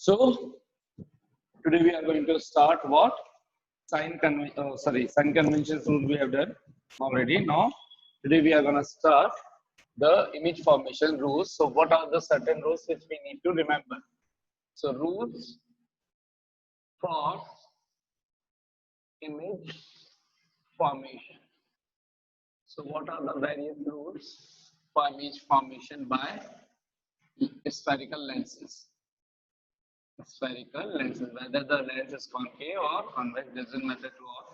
So today we are going to start what sign conventions rule we have done already. Now today we are going to start the image formation rules. So what are the certain rules which we need to remember? So rules for image formation. So what are the various rules for image formation by spherical lenses? Spherical lenses, whether the lens is concave or convex doesn't matter to all.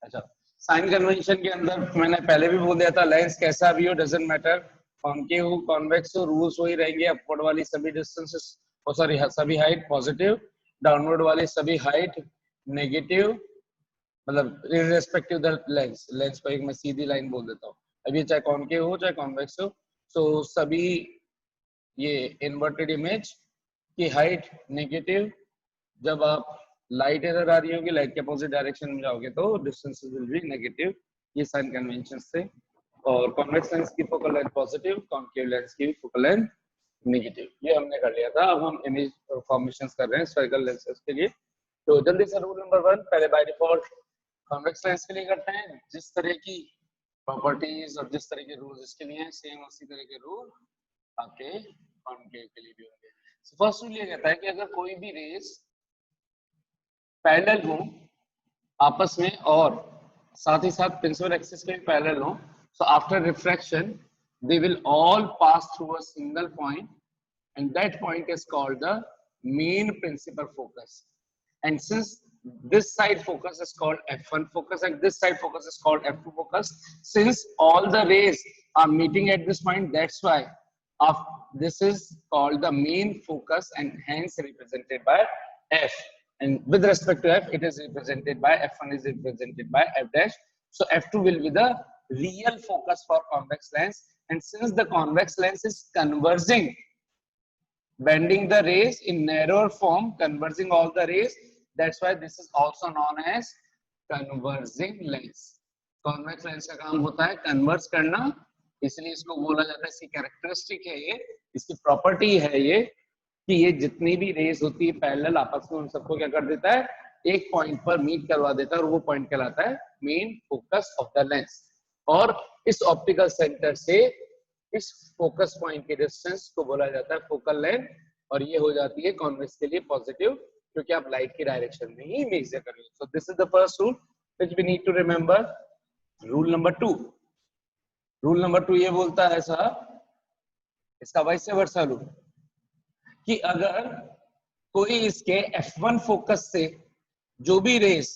अच्छा, sign convention के अंदर मैंने पहले भी बोल दिया था lens कैसा भी हो डजंट मैटर, कॉन्केव हो कॉन्वेक्स हो, रूल्स वही रहेंगे. अपवर्ड वाली सभी डिस्टेंसेस सॉरी सभी हाइट पॉजिटिव, डाउनवर्ड वाली सभी हाइट नेगेटिव, मतलब इररेस्पेक्टिव द लेंस. लेंस को एक मैं सीधी लाइन बोल देता हूँ. अब ये चाहे कॉन्केव हो चाहे कॉन्वेक्स हो, सो सभी ये इन्वर्टेड इमेज की हाइट नेगेटिव. जब आप लाइट इधर आ रही होगी, लाइट के अपोजिट डायरेक्शन में जाओगे तो डिस्टेंसेस विल बी नेगेटिव. ये साइन कन्वेंशन से. और कॉन्वेक्स लेंस की focal length positive, concave lens की फोकल लेंथ नेगेटिव. ये हमने कर लिया था. अब हम इमेज फॉर्मेशंस कर रहे हैं स्फेरिकल लेंसेज के लिए. तो जल्दी से रूल नंबर 1 पहले बाय डिफॉल्ट कॉन्वेक्स लेंस के लिए करते हैं. जिस तरह की प्रॉपर्टीज और जिस तरह के रूल्स इसके लिए हैं, सेम उसी तरह के रूल आपके कॉन्केव के लिए भी होंगे. फर्स्ट रूल ये कहता है कि अगर कोई भी रेस पैरेलल हो आपस में और साथ ही साथ प्रिंसिपल एक्सिस के पैरेलल हो, so after refraction they will all pass through a single point and that point is called the main principal focus. And since this side focus is called f1 focus and this side focus is called f2 focus, since all the rays are meeting at this point, that's why this is called the main focus and hence represented by f. And with respect to f, it is represented by f1 is represented by f dash. So f2 will be the real focus for convex lens, and since the convex lens is converging, bending the rays in narrower form, converging all the rays, that's why this is also known as converging lens. convex lens का काम होता है converge करना, इसलिए इसको बोला जाता है, इसकी कैरेक्टरिस्टिक है ये, इसकी प्रॉपर्टी है ये कि ये जितनी भी रेज होती है पैरेलल आपस में उन सबको क्या कर देता है, एक पॉइंट पर मीट करवा देता है और वो पॉइंट कहलाता है main focus of the lens. और इस ऑप्टिकल सेंटर से इस फोकस पॉइंट के डिस्टेंस को बोला जाता है फोकल लेंथ, और ये हो जाती है कॉन्वेक्स के लिए पॉजिटिव क्योंकि आप लाइट की डायरेक्शन में ही मेजर कर रहे हो. So this is the first rule which we need to remember. Rule number 2. Rule number 2 ये बोलता है साहब, इसका वाइस वर्सा रूल, कि अगर कोई इसके f1 फोकस से जो भी रेस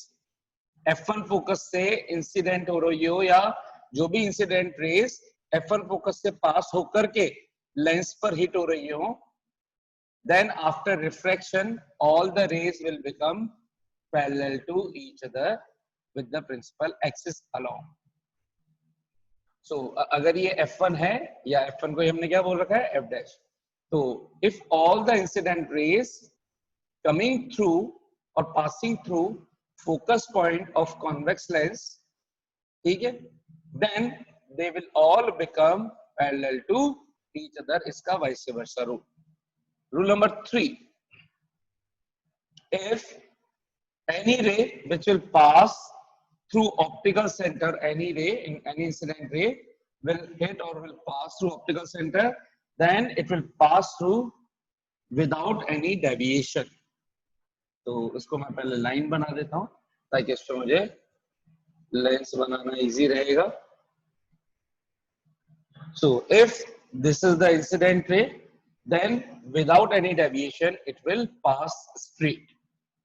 f1 फोकस से इंसिडेंट हो रही हो या जो भी इंसिडेंट रेस f1 फोकस से पास होकर के लेंस पर हिट हो रही हो, then after refraction all the rays will become parallel to each other with the principal axis along. So अगर ये f1 है या f1 को हमने क्या बोल रखा है f dash, तो if all the incident rays coming through or passing through focus point of convex lens, ठीक है, then they will all become parallel to each other. इसका vice versa rule. Rule number 3. If any ray which will pass through optical center, any ray in any incident ray will hit or will pass through optical center, then it will pass through without any deviation. तो इसको मैं पहले line बना देता हूँ ताकि इससे मुझे लेंस बनाना इजी रहेगा. So if this is the incident ray, then without any deviation it will pass straight.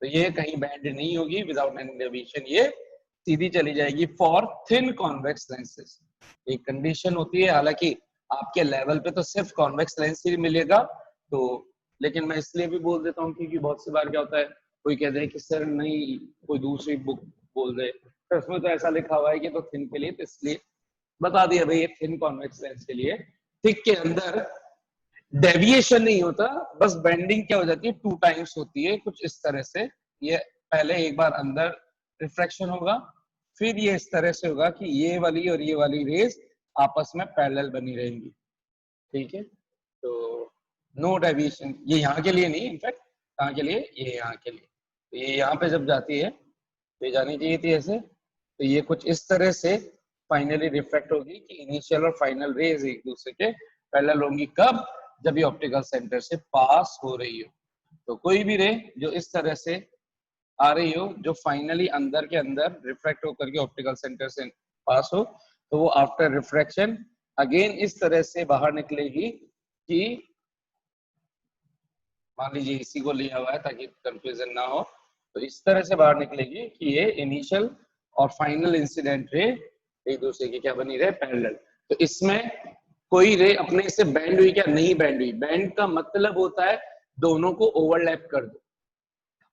तो ये कहीं बैंड नहीं होगी, without any deviation ये सीधी चली जाएगी for thin convex lenses. एक कंडीशन होती है, हालांकि आपके लेवल पे तो सिर्फ कॉन्वेक्स लेंस ही मिलेगा, तो लेकिन मैं इसलिए भी बोल देता हूँ क्योंकि बहुत सी बार क्या होता है, कोई कहते हैं कि सर नहीं कोई दूसरी बुक बोल दे तो उसमें तो ऐसा लिखा हुआ है कि तो थिन के लिए, तो इसलिए बता दिया भाई ये थिन कॉन्वेक्स लेंस के लिए. थिक के अंदर डेविएशन नहीं होता, बस बेंडिंग क्या हो जाती है 2 टाइम्स होती है कुछ इस तरह से. ये पहले एक बार अंदर रिफ्रैक्शन होगा, फिर ये इस तरह से होगा कि ये वाली और ये वाली रेस आपस में पैरेलल बनी रहेंगी. ठीक है, तो नो डेविएशन, ये यहाँ के लिए नहीं, इनफैक्ट कहाँ के लिए, ये यहाँ के लिए। तो ये यहाँ पे जब जाती है तो ये जानी चाहिए थी ऐसे, तो ये कुछ इस तरह से फाइनली रिफ्लेक्ट होगी कि इनिशियल और फाइनल रेज एक दूसरे के पैरेलल होंगी। कब, जब ये ऑप्टिकल सेंटर से पास हो रही हो। तो कोई भी रे जो इस तरह से आ रही हो, जो फाइनली अंदर के अंदर रिफ्लेक्ट होकर के ऑप्टिकल सेंटर से पास हो, तो वो आफ्टर रिफ्रैक्शन अगेन इस तरह से बाहर निकलेगी कि मान लीजिए इसी को लिया हुआ है ताकि कंफ्यूजन ना हो, तो इस तरह से बाहर निकलेगी कि ये इनिशियल और फाइनल इंसिडेंट रे एक दूसरे की क्या बनी रहे, पैरेलल। तो इसमें कोई रे अपने से बैंड हुई क्या, नहीं बैंड हुई। बैंड का मतलब होता है दोनों को ओवरलैप कर दो।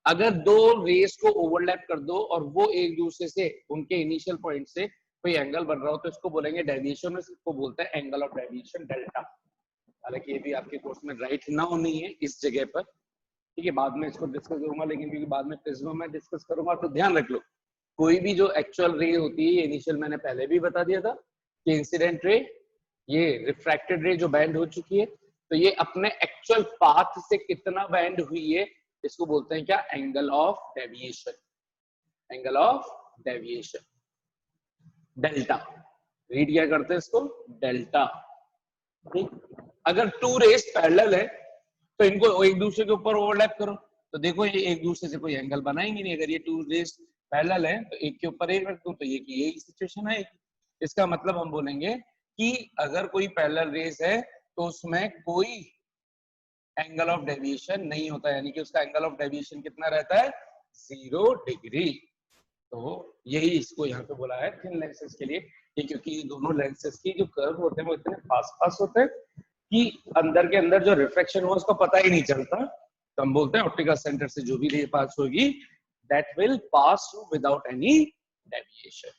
अगर दो रेस को ओवरलैप कर दो और वो एक दूसरे से उनके इनिशियल पॉइंट से कोई एंगल बन रहा हो, तो इसको बोलेंगे डेविएशन, इसको बोलते हैं एंगल ऑफ डेविएशन डेल्टा। हालांकि ये भी आपके कोर्स में राइट ना होनी है इस जगह पर, ठीक है, बाद में इसको डिस्कस करूंगा, लेकिन क्योंकि बाद में प्रिज्म में डिस्कस करूंगा तो ध्यान रख लो, कोई भी जो एक्चुअल रे होती है, इनिशियल मैंने पहले भी बता दिया था कि इंसिडेंट रे, ये रिफ्रैक्टेड रे जो बैंड हो चुकी है, तो ये अपने एक्चुअल पाथ से कितना बैंड हुई है, इसको बोलते हैं क्या, angle of deviation. Angle of deviation delta, read क्या करते हैं इसको, डेल्टा। ठीक, अगर टू रेस पैरेलल है तो इनको एक दूसरे के ऊपर ओवरलैप करो, तो देखो ये एक दूसरे से कोई एंगल बनाएंगे नहीं। अगर ये टू रेस पैरेलल है तो एक के ऊपर एक रख दो, तो ये की यही सिचुएशन है। इसका मतलब हम बोलेंगे कि अगर कोई पैरेलल रेस है तो उसमें कोई एंगल ऑफ डेविएशन नहीं होता, यानी कि उसका एंगल ऑफ डेविएशन कितना रहता है, 0 डिग्री। तो यही इसको यहाँ पे बोला है थिन लेंसेज के लिए, क्योंकि दोनों लेंसेज की जो कर्व होते हैं वो इतने पास पास होते हैं कि अंदर के अंदर जो रिफ्लेक्शन हुआ उसका पता ही नहीं चलता। तो हम बोलते हैं ऑप्टिकल सेंटर से जो भी रे पास होगी that will pass through without any deviation,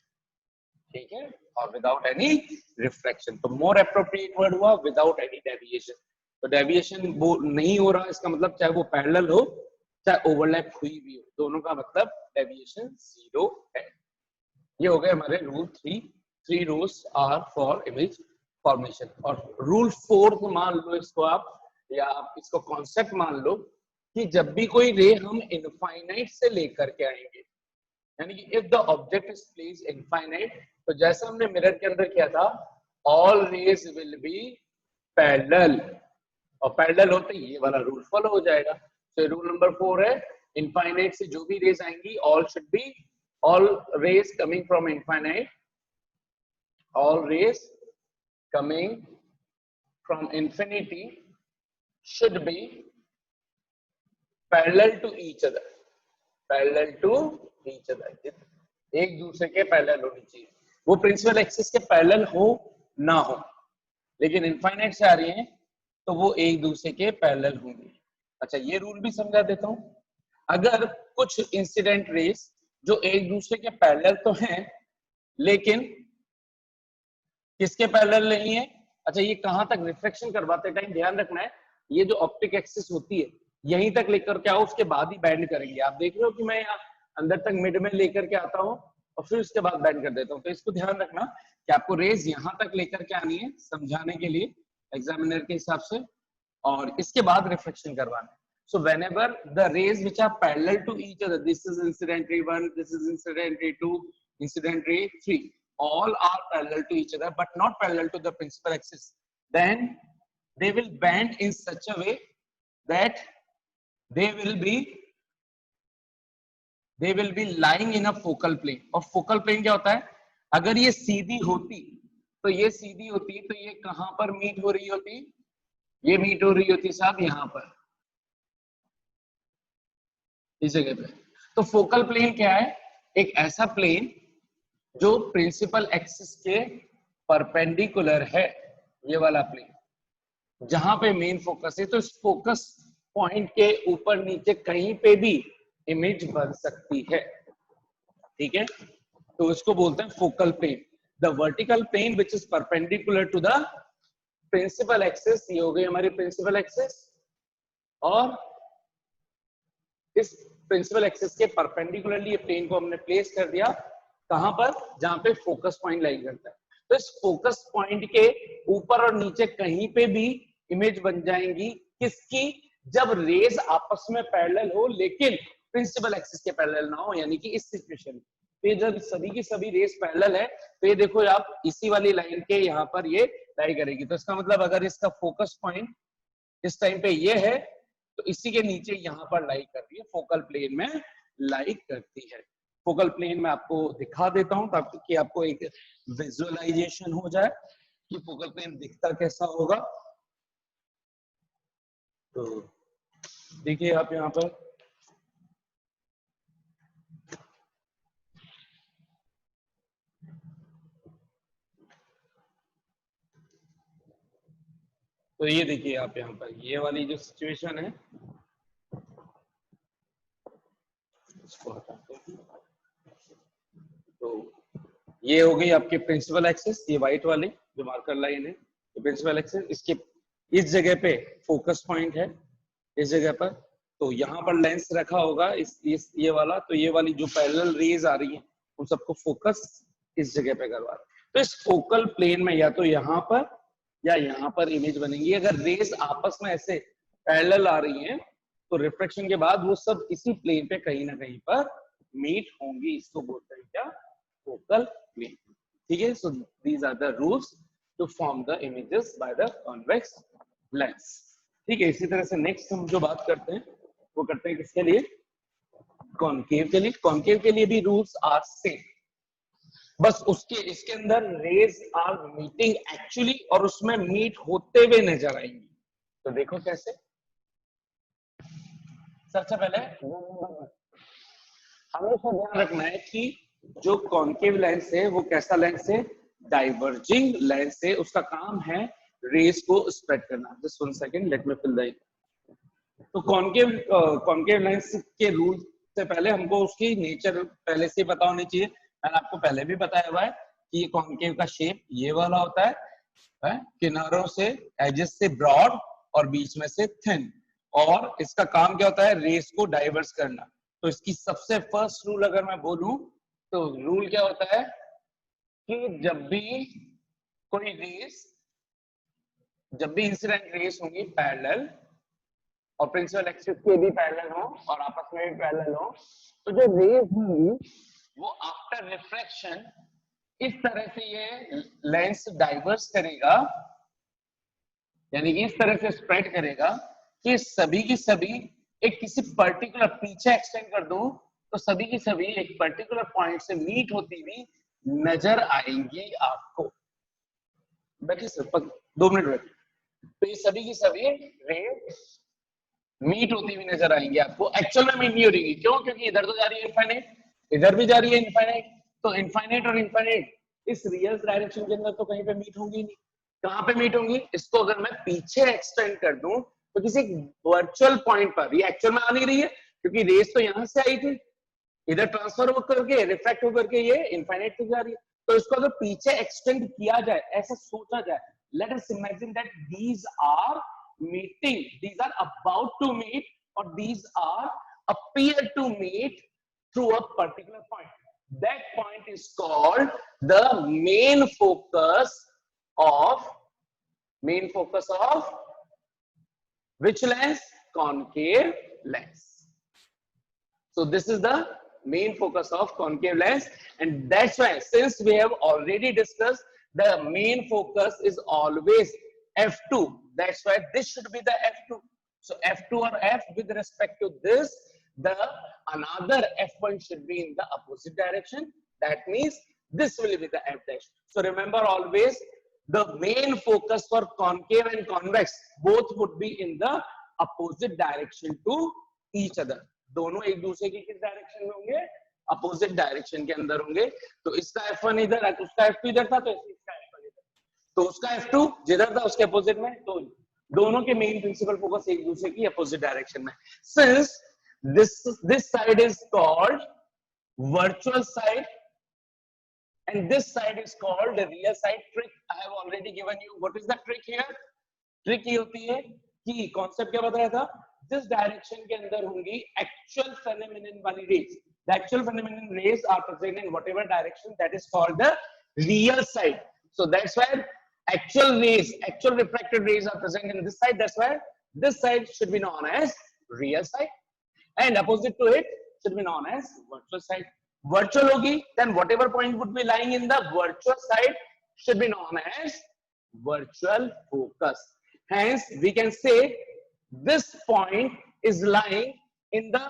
ठीक है, और विदाउट एनी रिफ्लेक्शन। तो मोर एप्रोप्रिएट वर्ड हुआ विदाउट एनी डेविएशन। तो डेविएशन वो नहीं हो रहा, इसका मतलब चाहे वो पैरेलल हो चाहे ओवरलैप हुई भी हो, दोनों का मतलब डेविएशन 0 है। ये हो गए हमारे rule 3 rules are for image formation. और रूल 4 को मान लो इसको आप, या आप इसको कॉन्सेप्ट मान लो कि जब भी कोई रे हम इनफाइनाइट से लेकर के आएंगे, यानी कि if the object is placed infinite, तो जैसा हमने मिरर के अंदर किया था, all rays will be parallel, और पैरेलल होते ही ये वाला रूल फॉलो हो जाएगा। तो रूल नंबर 4 है, इनफाइनाइट से जो भी रेज आएंगी all should be, all rays coming from infinite, all rays coming from infinity should be parallel to each other, parallel to each other, एक दूसरे के पैरेलल होनी चाहिए। वो प्रिंसिपल एक्सिस के पैरेलल हो ना हो, लेकिन इनफाइनाइट से आ रही हैं तो वो एक दूसरे के पैरेलल होंगे। अच्छा, ये रूल भी समझा देता हूं। अगर कुछ इंसिडेंट रेस जो एक दूसरे के पैरेलल तो हैं लेकिन किसके पैरेलल नहीं है, अच्छा ये कहां तक, रिफ्लेक्शन करवाते टाइम ध्यान रखना है, ये जो ऑप्टिक एक्सिस होती है यहीं तक लेकर के आओ, उसके बाद ही बैंड करेंगे। आप देख रहे हो कि मैं यहाँ अंदर तक मिड में लेकर के आता हूँ और फिर उसके बाद बैंड कर देता हूँ। तो इसको ध्यान रखना कि आपको रेज यहां तक लेकर के आनी है समझाने के लिए एग्जामिनर के हिसाब से, और इसके बाद रिफ्लेक्शन करवाना है। So whenever the rays which are parallel to each other, this is incident ray 1, this is incident ray 2, incident ray 3, all are parallel to each other but not parallel to the principal axis, then they will bend in such a way that they will be lying in a focal plane. और focal plane क्या होता है, अगर ये सीधी होती तो ये सीधी होती, तो ये कहां पर मीट हो रही होती, ये मीट हो रही होती साहब यहां पर, इस जगह पे। तो फोकल प्लेन क्या है, एक ऐसा प्लेन जो प्रिंसिपल एक्सिस के परपेंडिकुलर है, ये वाला प्लेन जहां पे मेन फोकस है। तो इस फोकस पॉइंट के ऊपर नीचे कहीं पे भी इमेज बन सकती है, ठीक है, तो इसको बोलते हैं focal plane. The vertical plane which is perpendicular to the principal axis, ये हो गई हमारी प्रिंसिपल एक्सिस, और इस प्रिंसिपल एक्सिस के परपेंडिकुलरली प्लेन को हमने प्लेस कर दिया कहां पर, जहां पे फोकस पॉइंट लाइन करता है। तो इस फोकस पॉइंट के ऊपर और नीचे कहीं पे भी इमेज बन जाएंगी, किसकी, जब रेज आपस में पैरेलल हो लेकिन प्रिंसिपल एक्सिस के पैरेलल ना हो, यानी कि इस सिचुएशन पे जब सभी की सभी रेज पैरेलल है तो ये देखो आप इसी वाली लाइन के यहाँ पर ये लाई करेगी। तो इसका मतलब अगर इसका फोकस पॉइंट इस टाइम पे ये है तो इसी के नीचे यहाँ पर लाई कर रही है, फोकल प्लेन में लाई करती है। फोकल प्लेन में आपको दिखा देता हूं ताकि आपको एक विजुअलाइजेशन हो जाए कि फोकल प्लेन दिखता कैसा होगा। तो देखिए आप यहाँ पर तो ये देखिए आप यहाँ पर ये वाली जो सिचुएशन है इसको हटाते हैं। तो ये हो गई आपके प्रिंसिपल एक्सिस, ये व्हाइट वाली जो मार्कर लाइन है तो प्रिंसिपल एक्सिस, इसके इस जगह पे फोकस पॉइंट है इस जगह पर। तो यहाँ पर लेंस रखा होगा इस ये वाला, तो ये वाली जो पैरेलल रेज आ रही है उन सबको फोकस इस जगह पे करवा रहा है। तो इस फोकल प्लेन में या तो यहाँ पर या यहाँ पर इमेज बनेगी। अगर रेज आपस में ऐसे पैरेलल आ रही हैं तो रिफ्रैक्शन के बाद वो सब इसी प्लेन पे कहीं ना कहीं पर मीट होंगी, इसको बोलते हैं क्या, फोकल प्लेन। ठीक है, so these are the rules to form the images by the convex lens. ठीक है, इसी तरह से नेक्स्ट हम जो बात करते हैं वो करते हैं किसके लिए, कॉनकेव के लिए। कॉनकेव के लिए भी रूल्स आर सेम, बस उसके इसके अंदर रेज आर मीटिंग एक्चुअली और उसमें मीट होते हुए नजर आएंगी। तो देखो कैसे, सबसे पहले हमेशा ध्यान रखना है कि जो कॉनकेव लेंस है वो कैसा लेंस है, डाइवर्जिंग लेंस है। उसका काम है रेज को स्प्रेड करना। Just 1 second, let me fill the. तो कॉनकेव लेंस के रूल से पहले हमको उसकी नेचर पहले से पता होनी चाहिए। मैंने आपको पहले भी बताया हुआ है कि ये कॉनकेव का शेप ये वाला होता है, किनारों से एजेस से ब्रॉड और बीच में से थिन, और इसका काम क्या होता है, रेस को डाइवर्स करना। तो इसकी सबसे फर्स्ट रूल अगर मैं बोलूं तो रूल क्या होता है कि जब भी इंसिडेंट रेस होंगी पैरेलल और प्रिंसिपल एक्सिस के भी पैरेलल हो और आपस में भी पैरेलल हो, तो जो रेज होंगी वो आफ्टर रिफ्रैक्शन इस तरह से ये लेंस डाइवर्स करेगा, यानी कि इस तरह से स्प्रेड करेगा कि सभी की सभी एक किसी पर्टिकुलर, पीछे एक्सटेंड कर दूं तो सभी की सभी एक पर्टिकुलर पॉइंट से मीट होती हुई नजर आएंगी आपको। बैठिए सर, 2 मिनट बैठिए। तो ये सभी की सभी रेज मीट होती हुई नजर आएंगी आपको। एक्चुअल में मीट नहीं हो रही, क्यों, क्योंकि इधर तो जा रही है इनफाइनाइट, इधर भी जा रही है इनफाइनाइट। तो इनफाइनाइट और इनफाइनाइट इस रियल डायरेक्शन के अंदर तो कहीं पे मीट होंगी नहीं। कहां पे मीट होंगी, इसको अगर मैं पीछे एक्सटेंड कर दूं तो किसी वर्चुअल पॉइंट पर, ये एक्चुअल में आ नहीं रही है क्योंकि रेस तो यहां से आई थी, इधर ट्रांसफर होकर के रिफ्रैक्ट होकर के ये इनफाइनाइट तक जा रही है। तो इसको अगर पीछे एक्सटेंड किया जाए, ऐसा सोचा जाए, let us imagine that these are meeting, these are about to meet or these are appear to meet through a particular point. That point is called the main focus of which lens, concave lens. So this is the main focus of concave lens, and that's why, since we have already discussed, the main focus is always f2. That's why this should be the f2. So f2 or f with respect to this, the another f1 should be in the opposite direction. That means this will be the f dash. So remember always, the main focus for concave and convex both would be in the opposite direction to each other. दोनों एक दूसरे की किस direction में होंगे, opposite direction के अंदर होंगे। तो इसका f1 इधर, उसका f2 इधर था, तो इसका f1 इधर, तो उसका f2 जिधर था उसके अपोजिट में। तो दोनों के मेन प्रिंसिपल फोकस एक दूसरे की अपोजिट डायरेक्शन में। Since this side is called virtual side and this side is called the real side. Trick I have already given you. What is the trick here? Trick ये होती है कि concept क्या बताया था, जिस डायरेक्शन के अंदर होंगी एक्चुअल फेनोमेनन वाली rays, the actual phenomenon rays are present in whatever direction, that is called the real side. So that's why actual rays, actual refracted rays are present in this side. That's why this side should be known as real side, and opposite to it should be known as virtual side. Virtual hogi, then whatever point would be lying in the virtual side should be known as virtual focus. Hence, we can say this point is lying in the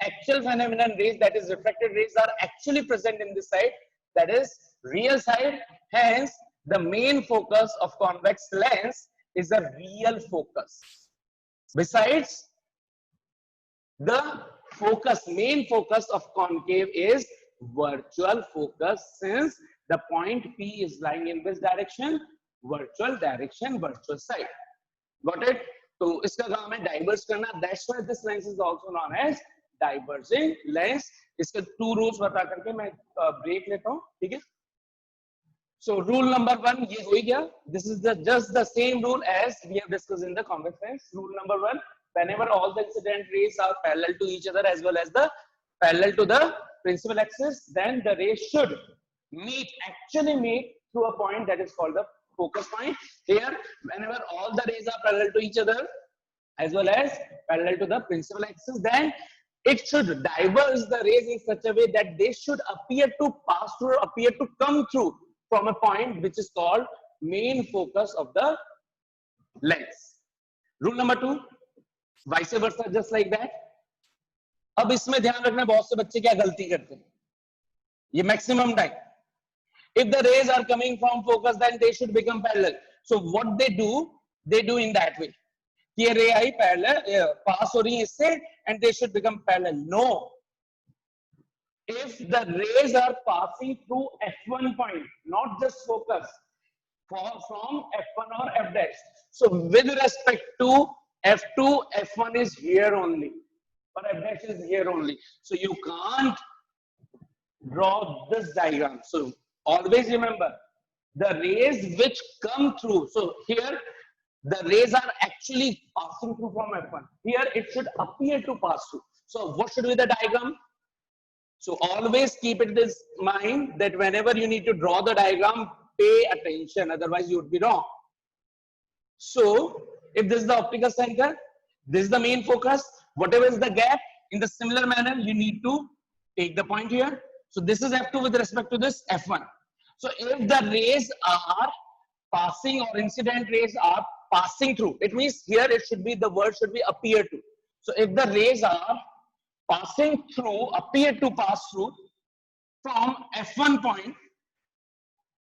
actual phenomenon rays, that is refracted rays are actually present in this side, that is real side. Hence, the main focus of convex lens is a real focus. Besides, the focus, main focus of concave is virtual focus, since the point P is lying in this direction, virtual direction, virtual side. Got it? तो इसका काम है diverse करना. That's why this lens is also known as diverging lens. इसके 2 rules बता करके मैं break लेता हूँ, ठीक है? So rule number 1 ये हो ही गया. This is just the same rule as we have discussed in the convex lens. Rule number 1: whenever all the incident rays are parallel to each other as well as the parallel to the principal axis, then the rays should actually meet through a point that is called the focus point. Here, whenever all the rays are parallel to each other as well as parallel to the principal axis, then it should diverge the rays in such a way that they should appear to pass through or appear to come through from a point which is called main focus of the lens. Rule number 2, vice versa, just like that. अब इसमें ध्यान रखना, बहुत से बच्चे क्या गलती करते हैं, ये maximum time. If the rays are coming from focus, then they should become parallel. So what they do in that way. ये ray आई parallel, pass हो रही है इससे, and they should become parallel. No. If the rays are passing through F1 point, not just focus, from F1 or F dash. So with respect to F2, F1 is here only, or F dash is here only. So you can't draw this diagram. So always remember, the rays which come through. So here, the rays are actually passing through from F1. Here it should appear to pass through. So what should be the diagram? So always keep it in mind that whenever you need to draw the diagram, pay attention, otherwise you would be wrong. So if this is the optical center, this is the main focus, whatever is the gap, in the similar manner, you need to take the point here. So this is F2 with respect to this F1. So if the rays are passing or incident rays are passing through, it means here it should be, the word should be appear to. So if the rays are passing through, appear to pass through from F1 point,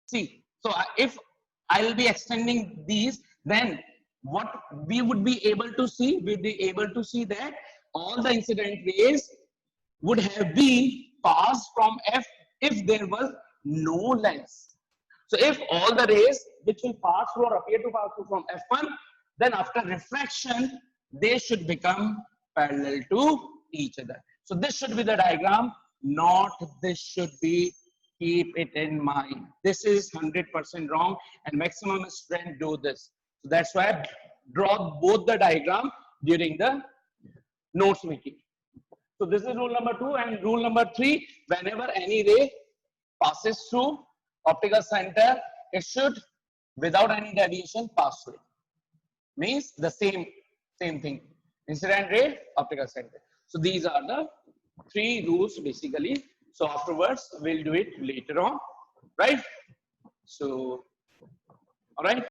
see, so if I will be extending these, then what we would be able to see, we'd be able to see that all the incident rays would have been passed from F if there was no lens. So if all the rays which will pass through or appear to pass through from F1, then after refraction, they should become parallel to each other. So this should be the diagram, not this should be. Keep it in mind. This is 100% wrong, and maximum students do this. So that's why I draw both the diagram during the notes making. So this is rule number 2, and rule number 3, whenever any ray passes through optical center, it should, without any deviation, pass through. Means the same thing. Incident ray, optical center. So these are the 3 rules basically. So afterwards, we'll do it later on, right? So, all right.